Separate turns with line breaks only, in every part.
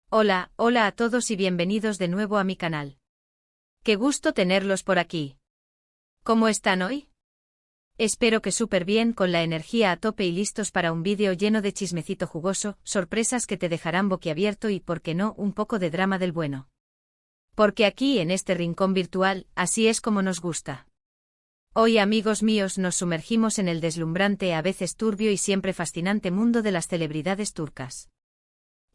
Hola, hola a todos y bienvenidos de nuevo a mi canal. Qué gusto tenerlos por aquí. ¿Cómo están hoy? Espero que súper bien, con la energía a tope y listos para un vídeo lleno de chismecito jugoso, sorpresas que te dejarán boquiabierto y, por qué no, un poco de drama del bueno. Porque aquí, en este rincón virtual, así es como nos gusta. Hoy, amigos míos, nos sumergimos en el deslumbrante, a veces turbio y siempre fascinante mundo de las celebridades turcas.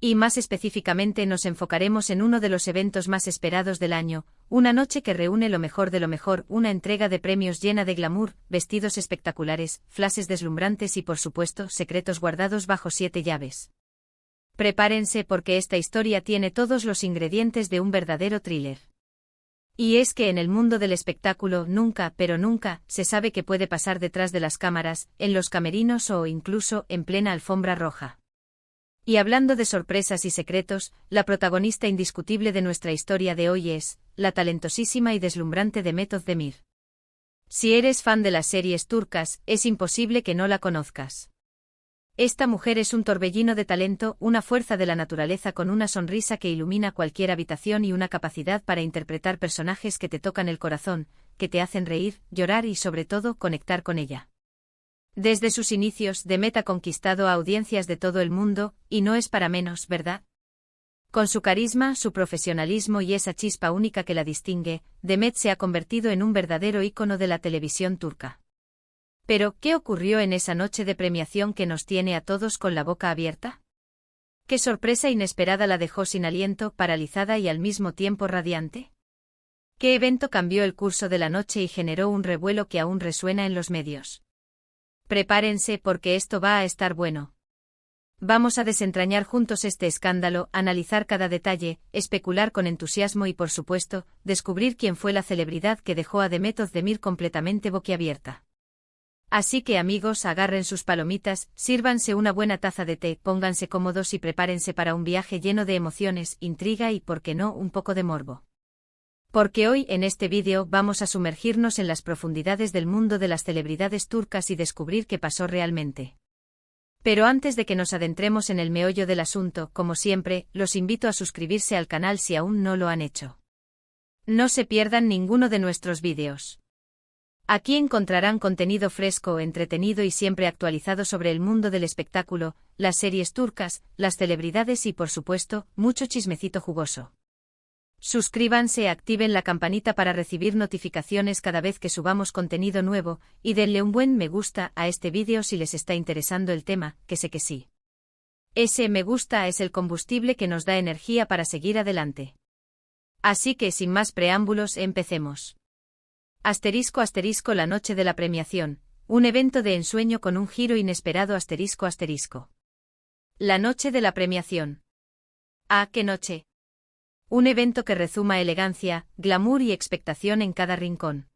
Y más específicamente nos enfocaremos en uno de los eventos más esperados del año, una noche que reúne lo mejor de lo mejor, una entrega de premios llena de glamour, vestidos espectaculares, flashes deslumbrantes y por supuesto, secretos guardados bajo 7 llaves. Prepárense porque esta historia tiene todos los ingredientes de un verdadero thriller. Y es que en el mundo del espectáculo nunca, pero nunca, se sabe qué puede pasar detrás de las cámaras, en los camerinos o incluso en plena alfombra roja. Y hablando de sorpresas y secretos, la protagonista indiscutible de nuestra historia de hoy es la talentosísima y deslumbrante Demet Özdemir. Si eres fan de las series turcas, es imposible que no la conozcas. Esta mujer es un torbellino de talento, una fuerza de la naturaleza con una sonrisa que ilumina cualquier habitación y una capacidad para interpretar personajes que te tocan el corazón, que te hacen reír, llorar y sobre todo conectar con ella. Desde sus inicios, Demet ha conquistado a audiencias de todo el mundo, y no es para menos, ¿verdad? Con su carisma, su profesionalismo y esa chispa única que la distingue, Demet se ha convertido en un verdadero ícono de la televisión turca. Pero, ¿qué ocurrió en esa noche de premiación que nos tiene a todos con la boca abierta? ¿Qué sorpresa inesperada la dejó sin aliento, paralizada y al mismo tiempo radiante? ¿Qué evento cambió el curso de la noche y generó un revuelo que aún resuena en los medios? Prepárense porque esto va a estar bueno. Vamos a desentrañar juntos este escándalo, analizar cada detalle, especular con entusiasmo y por supuesto, descubrir quién fue la celebridad que dejó a Demet Özdemir completamente boquiabierta. Así que amigos, agarren sus palomitas, sírvanse una buena taza de té, pónganse cómodos y prepárense para un viaje lleno de emociones, intriga y, por qué no, un poco de morbo. Porque hoy, en este vídeo, vamos a sumergirnos en las profundidades del mundo de las celebridades turcas y descubrir qué pasó realmente. Pero antes de que nos adentremos en el meollo del asunto, como siempre, los invito a suscribirse al canal si aún no lo han hecho. No se pierdan ninguno de nuestros vídeos. Aquí encontrarán contenido fresco, entretenido y siempre actualizado sobre el mundo del espectáculo, las series turcas, las celebridades y por supuesto, mucho chismecito jugoso. Suscríbanse, activen la campanita para recibir notificaciones cada vez que subamos contenido nuevo, y denle un buen me gusta a este vídeo si les está interesando el tema, que sé que sí. Ese me gusta es el combustible que nos da energía para seguir adelante. Así que sin más preámbulos, empecemos. Asterisco asterisco la noche de la premiación, un evento de ensueño con un giro inesperado asterisco asterisco. La noche de la premiación. ¡Ah, qué noche! Un evento que rezuma elegancia, glamour y expectación en cada rincón.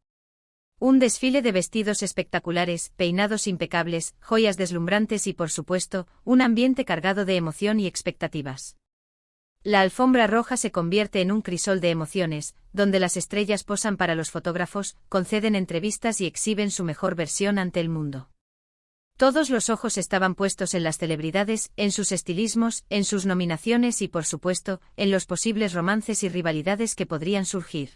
Un desfile de vestidos espectaculares, peinados impecables, joyas deslumbrantes y por supuesto, un ambiente cargado de emoción y expectativas. La alfombra roja se convierte en un crisol de emociones, donde las estrellas posan para los fotógrafos, conceden entrevistas y exhiben su mejor versión ante el mundo. Todos los ojos estaban puestos en las celebridades, en sus estilismos, en sus nominaciones y por supuesto, en los posibles romances y rivalidades que podrían surgir.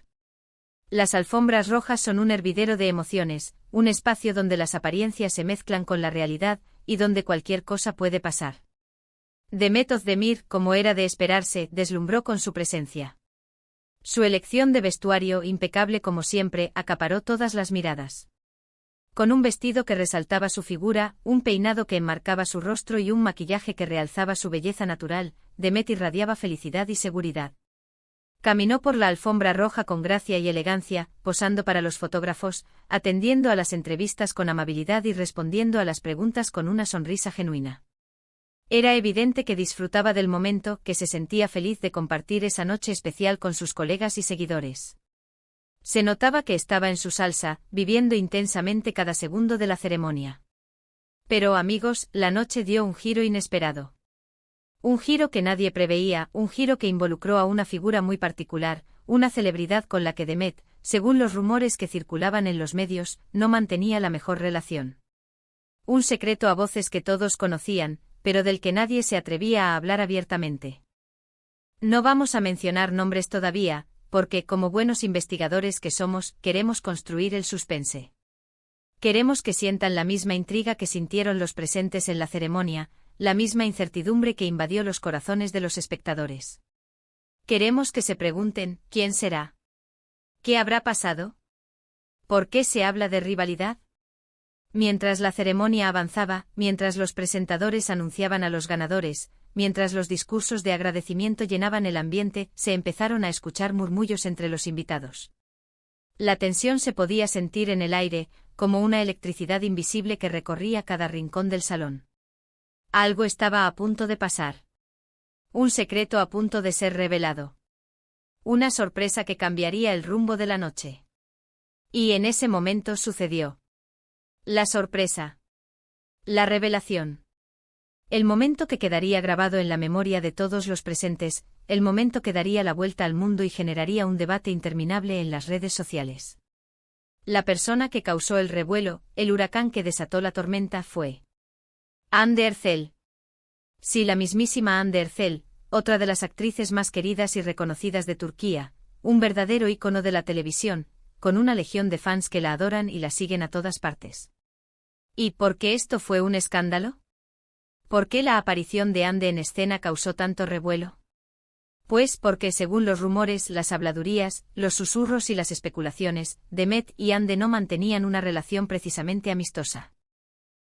Las alfombras rojas son un hervidero de emociones, un espacio donde las apariencias se mezclan con la realidad, y donde cualquier cosa puede pasar. Demet Özdemir, como era de esperarse, deslumbró con su presencia. Su elección de vestuario, impecable como siempre, acaparó todas las miradas. Con un vestido que resaltaba su figura, un peinado que enmarcaba su rostro y un maquillaje que realzaba su belleza natural, Demet irradiaba felicidad y seguridad. Caminó por la alfombra roja con gracia y elegancia, posando para los fotógrafos, atendiendo a las entrevistas con amabilidad y respondiendo a las preguntas con una sonrisa genuina. Era evidente que disfrutaba del momento, que se sentía feliz de compartir esa noche especial con sus colegas y seguidores. Se notaba que estaba en su salsa, viviendo intensamente cada segundo de la ceremonia. Pero amigos, la noche dio un giro inesperado. Un giro que nadie preveía, un giro que involucró a una figura muy particular, una celebridad con la que Demet, según los rumores que circulaban en los medios, no mantenía la mejor relación. Un secreto a voces que todos conocían, pero del que nadie se atrevía a hablar abiertamente. No vamos a mencionar nombres todavía, porque, como buenos investigadores que somos, queremos construir el suspense. Queremos que sientan la misma intriga que sintieron los presentes en la ceremonia, la misma incertidumbre que invadió los corazones de los espectadores. Queremos que se pregunten, ¿quién será? ¿Qué habrá pasado? ¿Por qué se habla de rivalidad? Mientras la ceremonia avanzaba, mientras los presentadores anunciaban a los ganadores, mientras los discursos de agradecimiento llenaban el ambiente, se empezaron a escuchar murmullos entre los invitados. La tensión se podía sentir en el aire, como una electricidad invisible que recorría cada rincón del salón. Algo estaba a punto de pasar. Un secreto a punto de ser revelado. Una sorpresa que cambiaría el rumbo de la noche. Y en ese momento sucedió. La sorpresa. La revelación. El momento que quedaría grabado en la memoria de todos los presentes, el momento que daría la vuelta al mundo y generaría un debate interminable en las redes sociales. La persona que causó el revuelo, el huracán que desató la tormenta fue Hande Erçel. Sí, la mismísima Hande Erçel, otra de las actrices más queridas y reconocidas de Turquía, un verdadero ícono de la televisión, con una legión de fans que la adoran y la siguen a todas partes. ¿Y por qué esto fue un escándalo? ¿Por qué la aparición de Hande en escena causó tanto revuelo? Pues porque, según los rumores, las habladurías, los susurros y las especulaciones, Demet y Hande no mantenían una relación precisamente amistosa.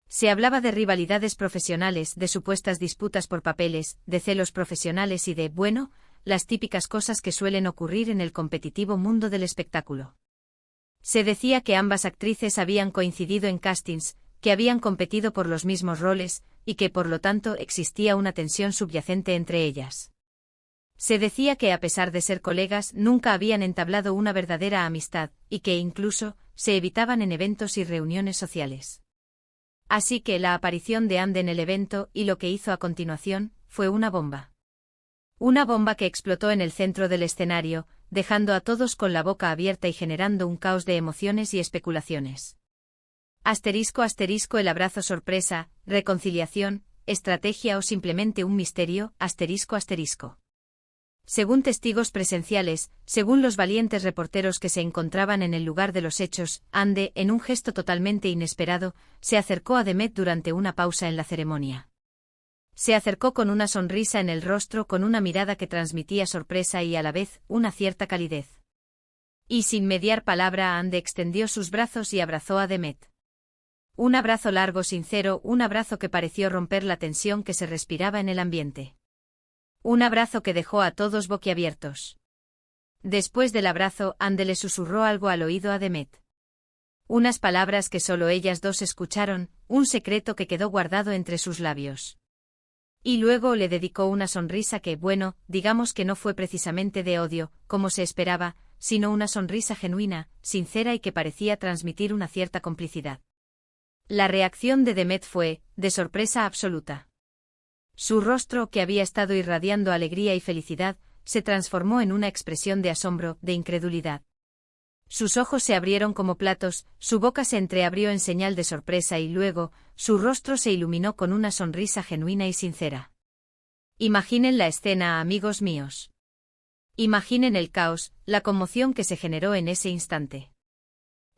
Se hablaba de rivalidades profesionales, de supuestas disputas por papeles, de celos profesionales y de, bueno, las típicas cosas que suelen ocurrir en el competitivo mundo del espectáculo. Se decía que ambas actrices habían coincidido en castings, que habían competido por los mismos roles, y que por lo tanto existía una tensión subyacente entre ellas. Se decía que a pesar de ser colegas nunca habían entablado una verdadera amistad, y que incluso se evitaban en eventos y reuniones sociales. Así que la aparición de Hande en el evento y lo que hizo a continuación fue una bomba. Una bomba que explotó en el centro del escenario, dejando a todos con la boca abierta y generando un caos de emociones y especulaciones. *** El abrazo sorpresa, reconciliación, estrategia o simplemente un misterio, ***. Según testigos presenciales, según los valientes reporteros que se encontraban en el lugar de los hechos, Hande, en un gesto totalmente inesperado, se acercó a Demet durante una pausa en la ceremonia. Se acercó con una sonrisa en el rostro, con una mirada que transmitía sorpresa y a la vez una cierta calidez. Y sin mediar palabra, Hande extendió sus brazos y abrazó a Demet. Un abrazo largo, sincero, un abrazo que pareció romper la tensión que se respiraba en el ambiente. Un abrazo que dejó a todos boquiabiertos. Después del abrazo, Hande le susurró algo al oído a Demet. Unas palabras que solo ellas dos escucharon, un secreto que quedó guardado entre sus labios. Y luego le dedicó una sonrisa que, bueno, digamos que no fue precisamente de odio, como se esperaba, sino una sonrisa genuina, sincera y que parecía transmitir una cierta complicidad. La reacción de Demet fue, de sorpresa absoluta. Su rostro, que había estado irradiando alegría y felicidad, se transformó en una expresión de asombro, de incredulidad. Sus ojos se abrieron como platos, su boca se entreabrió en señal de sorpresa y luego, su rostro se iluminó con una sonrisa genuina y sincera. Imaginen la escena, amigos míos. Imaginen el caos, la conmoción que se generó en ese instante.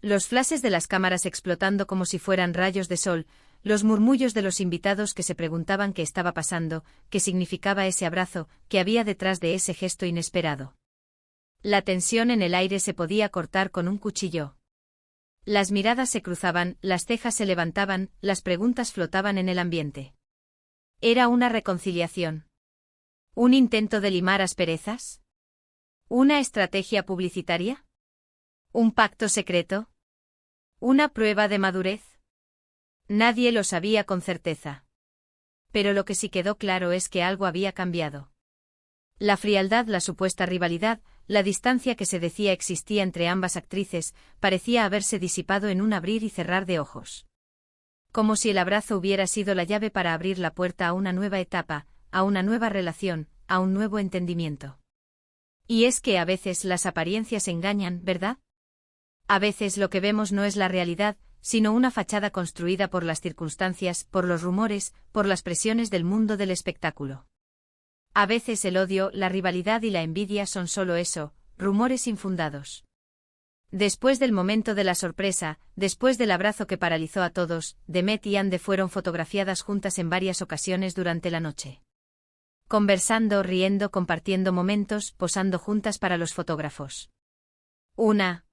Los flashes de las cámaras explotando como si fueran rayos de sol, los murmullos de los invitados que se preguntaban qué estaba pasando, qué significaba ese abrazo, qué había detrás de ese gesto inesperado. La tensión en el aire se podía cortar con un cuchillo. Las miradas se cruzaban, las cejas se levantaban, las preguntas flotaban en el ambiente. ¿Era una reconciliación? ¿Un intento de limar asperezas? ¿Una estrategia publicitaria? ¿Un pacto secreto? ¿Una prueba de madurez? Nadie lo sabía con certeza. Pero lo que sí quedó claro es que algo había cambiado. La frialdad, la supuesta rivalidad, la distancia que se decía existía entre ambas actrices, parecía haberse disipado en un abrir y cerrar de ojos. Como si el abrazo hubiera sido la llave para abrir la puerta a una nueva etapa, a una nueva relación, a un nuevo entendimiento. Y es que a veces las apariencias engañan, ¿verdad? A veces lo que vemos no es la realidad, sino una fachada construida por las circunstancias, por los rumores, por las presiones del mundo del espectáculo. A veces el odio, la rivalidad y la envidia son solo eso, rumores infundados. Después del momento de la sorpresa, después del abrazo que paralizó a todos, Demet y Hande fueron fotografiadas juntas en varias ocasiones durante la noche. Conversando, riendo, compartiendo momentos, posando juntas para los fotógrafos. Una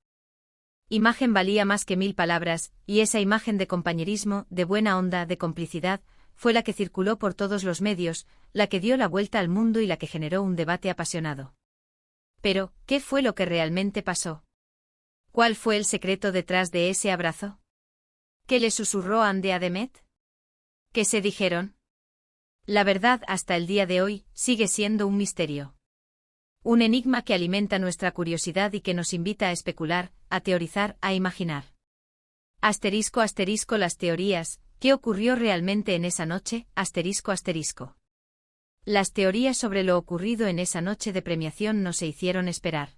imagen valía más que 1000 palabras, y esa imagen de compañerismo, de buena onda, de complicidad, fue la que circuló por todos los medios, la que dio la vuelta al mundo y la que generó un debate apasionado. Pero, ¿qué fue lo que realmente pasó? ¿Cuál fue el secreto detrás de ese abrazo? ¿Qué le susurró Hande a Demet? ¿Qué se dijeron? La verdad, hasta el día de hoy, sigue siendo un misterio. Un enigma que alimenta nuestra curiosidad y que nos invita a especular, a teorizar, a imaginar. Asterisco asterisco las teorías, ¿qué ocurrió realmente en esa noche? Asterisco asterisco. Las teorías sobre lo ocurrido en esa noche de premiación no se hicieron esperar.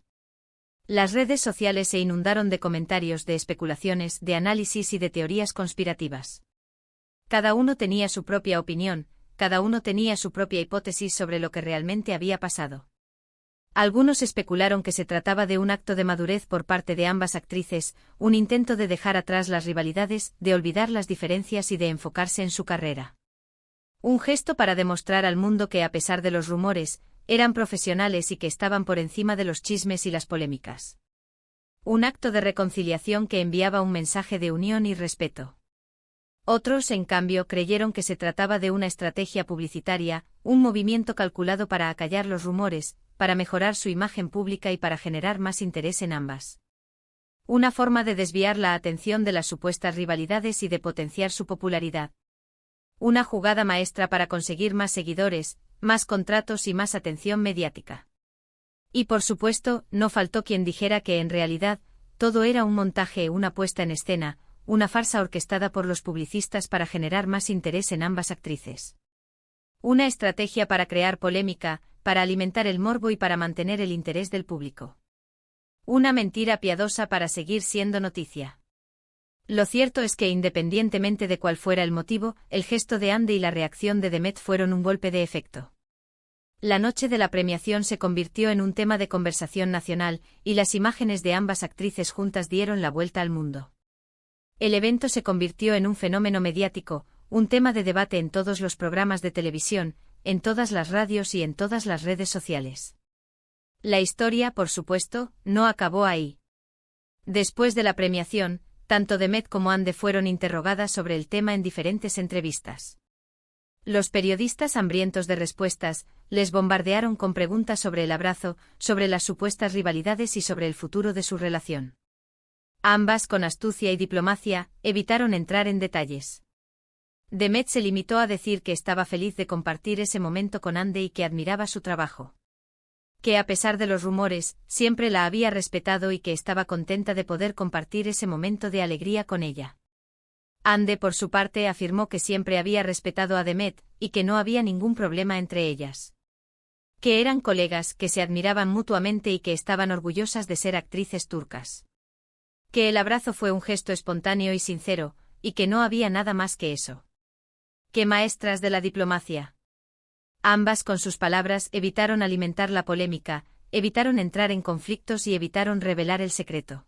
Las redes sociales se inundaron de comentarios, de especulaciones, de análisis y de teorías conspirativas. Cada uno tenía su propia opinión, cada uno tenía su propia hipótesis sobre lo que realmente había pasado. Algunos especularon que se trataba de un acto de madurez por parte de ambas actrices, un intento de dejar atrás las rivalidades, de olvidar las diferencias y de enfocarse en su carrera. Un gesto para demostrar al mundo que, a pesar de los rumores, eran profesionales y que estaban por encima de los chismes y las polémicas. Un acto de reconciliación que enviaba un mensaje de unión y respeto. Otros, en cambio, creyeron que se trataba de una estrategia publicitaria, un movimiento calculado para acallar los rumores, para mejorar su imagen pública y para generar más interés en ambas. Una forma de desviar la atención de las supuestas rivalidades y de potenciar su popularidad. Una jugada maestra para conseguir más seguidores, más contratos y más atención mediática. Y por supuesto, no faltó quien dijera que en realidad, todo era un montaje, una puesta en escena, una farsa orquestada por los publicistas para generar más interés en ambas actrices. Una estrategia para crear polémica, para alimentar el morbo y para mantener el interés del público. Una mentira piadosa para seguir siendo noticia. Lo cierto es que independientemente de cuál fuera el motivo, el gesto de Hande y la reacción de Demet fueron un golpe de efecto. La noche de la premiación se convirtió en un tema de conversación nacional, y las imágenes de ambas actrices juntas dieron la vuelta al mundo. El evento se convirtió en un fenómeno mediático, un tema de debate en todos los programas de televisión, en todas las radios y en todas las redes sociales. La historia, por supuesto, no acabó ahí. Después de la premiación, tanto Demet como Hande fueron interrogadas sobre el tema en diferentes entrevistas. Los periodistas, hambrientos de respuestas, les bombardearon con preguntas sobre el abrazo, sobre las supuestas rivalidades y sobre el futuro de su relación. Ambas, con astucia y diplomacia, evitaron entrar en detalles. Demet se limitó a decir que estaba feliz de compartir ese momento con Hande y que admiraba su trabajo. Que a pesar de los rumores, siempre la había respetado y que estaba contenta de poder compartir ese momento de alegría con ella. Hande, por su parte, afirmó que siempre había respetado a Demet, y que no había ningún problema entre ellas. Que eran colegas, que se admiraban mutuamente y que estaban orgullosas de ser actrices turcas. Que el abrazo fue un gesto espontáneo y sincero, y que no había nada más que eso. Que maestras de la diplomacia. Ambas, con sus palabras, evitaron alimentar la polémica, evitaron entrar en conflictos y evitaron revelar el secreto.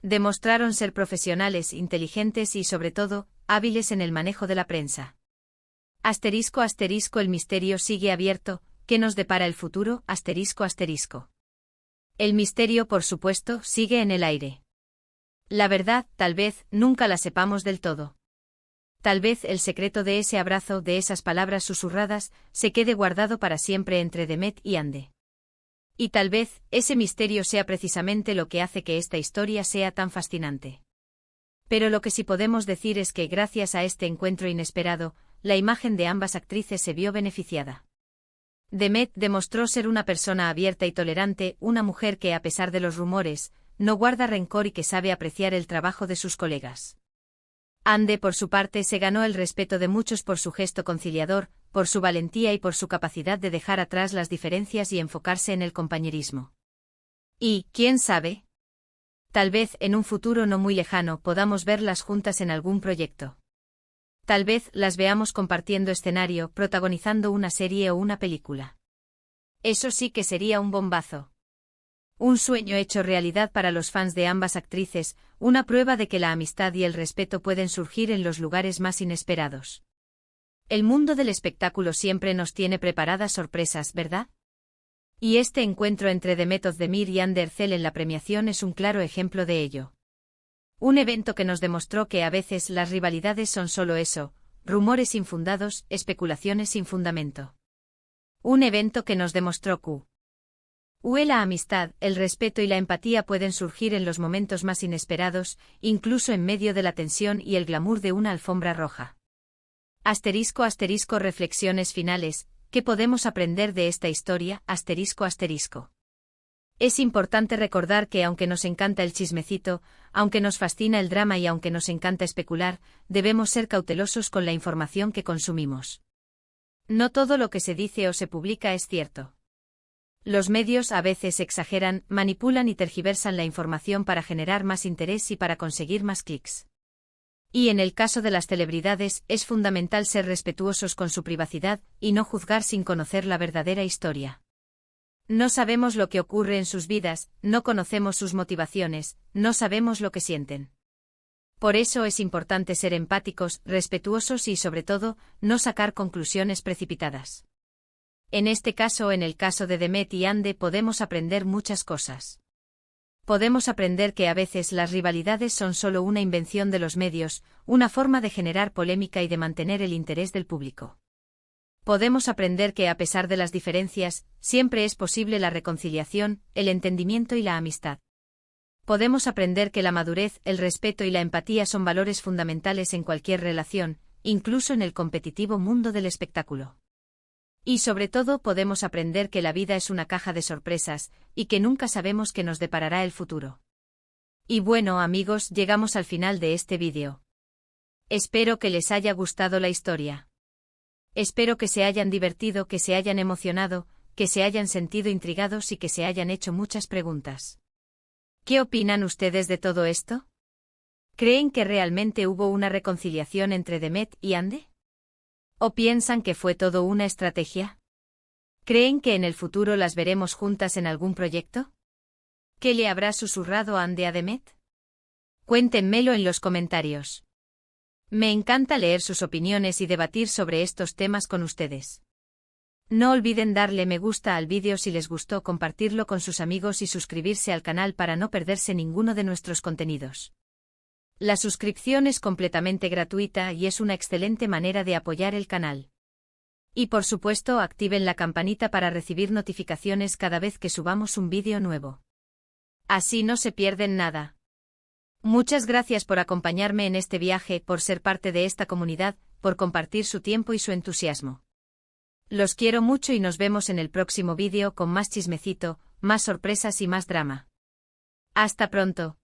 Demostraron ser profesionales, inteligentes y, sobre todo, hábiles en el manejo de la prensa. Asterisco asterisco el misterio sigue abierto, ¿qué nos depara el futuro? Asterisco asterisco. El misterio, por supuesto, sigue en el aire. La verdad, tal vez, nunca la sepamos del todo. Tal vez el secreto de ese abrazo, de esas palabras susurradas, se quede guardado para siempre entre Demet y Hande. Y tal vez, ese misterio sea precisamente lo que hace que esta historia sea tan fascinante. Pero lo que sí podemos decir es que gracias a este encuentro inesperado, la imagen de ambas actrices se vio beneficiada. Demet demostró ser una persona abierta y tolerante, una mujer que, a pesar de los rumores, no guarda rencor y que sabe apreciar el trabajo de sus colegas. Hande, por su parte, se ganó el respeto de muchos por su gesto conciliador, por su valentía y por su capacidad de dejar atrás las diferencias y enfocarse en el compañerismo. Y, ¿quién sabe? Tal vez, en un futuro no muy lejano, podamos verlas juntas en algún proyecto. Tal vez las veamos compartiendo escenario, protagonizando una serie o una película. Eso sí que sería un bombazo. Un sueño hecho realidad para los fans de ambas actrices, una prueba de que la amistad y el respeto pueden surgir en los lugares más inesperados. El mundo del espectáculo siempre nos tiene preparadas sorpresas, ¿verdad? Y este encuentro entre Demet Özdemir y Hande Erçel en la premiación es un claro ejemplo de ello. Un evento que nos demostró que a veces las rivalidades son solo eso, rumores infundados, especulaciones sin fundamento. Un evento que nos demostró que la amistad, el respeto y la empatía pueden surgir en los momentos más inesperados, incluso en medio de la tensión y el glamour de una alfombra roja. *** Reflexiones finales. ¿Qué podemos aprender de esta historia? ***. Es importante recordar que aunque nos encanta el chismecito, aunque nos fascina el drama y aunque nos encanta especular, debemos ser cautelosos con la información que consumimos. No todo lo que se dice o se publica es cierto. Los medios a veces exageran, manipulan y tergiversan la información para generar más interés y para conseguir más clics. Y en el caso de las celebridades, es fundamental ser respetuosos con su privacidad y no juzgar sin conocer la verdadera historia. No sabemos lo que ocurre en sus vidas, no conocemos sus motivaciones, no sabemos lo que sienten. Por eso es importante ser empáticos, respetuosos y, sobre todo, no sacar conclusiones precipitadas. En este caso o en el caso de Demet y Hande podemos aprender muchas cosas. Podemos aprender que a veces las rivalidades son solo una invención de los medios, una forma de generar polémica y de mantener el interés del público. Podemos aprender que a pesar de las diferencias, siempre es posible la reconciliación, el entendimiento y la amistad. Podemos aprender que la madurez, el respeto y la empatía son valores fundamentales en cualquier relación, incluso en el competitivo mundo del espectáculo. Y sobre todo podemos aprender que la vida es una caja de sorpresas, y que nunca sabemos qué nos deparará el futuro. Y bueno amigos, llegamos al final de este vídeo. Espero que les haya gustado la historia. Espero que se hayan divertido, que se hayan emocionado, que se hayan sentido intrigados y que se hayan hecho muchas preguntas. ¿Qué opinan ustedes de todo esto? ¿Creen que realmente hubo una reconciliación entre Demet y Hande? ¿O piensan que fue todo una estrategia? ¿Creen que en el futuro las veremos juntas en algún proyecto? ¿Qué le habrá susurrado Hande a Demet? Cuéntenmelo en los comentarios. Me encanta leer sus opiniones y debatir sobre estos temas con ustedes. No olviden darle me gusta al vídeo si les gustó, compartirlo con sus amigos y suscribirse al canal para no perderse ninguno de nuestros contenidos. La suscripción es completamente gratuita y es una excelente manera de apoyar el canal. Y por supuesto activen la campanita para recibir notificaciones cada vez que subamos un vídeo nuevo. Así no se pierden nada. Muchas gracias por acompañarme en este viaje, por ser parte de esta comunidad, por compartir su tiempo y su entusiasmo. Los quiero mucho y nos vemos en el próximo vídeo con más chismecito, más sorpresas y más drama. Hasta pronto.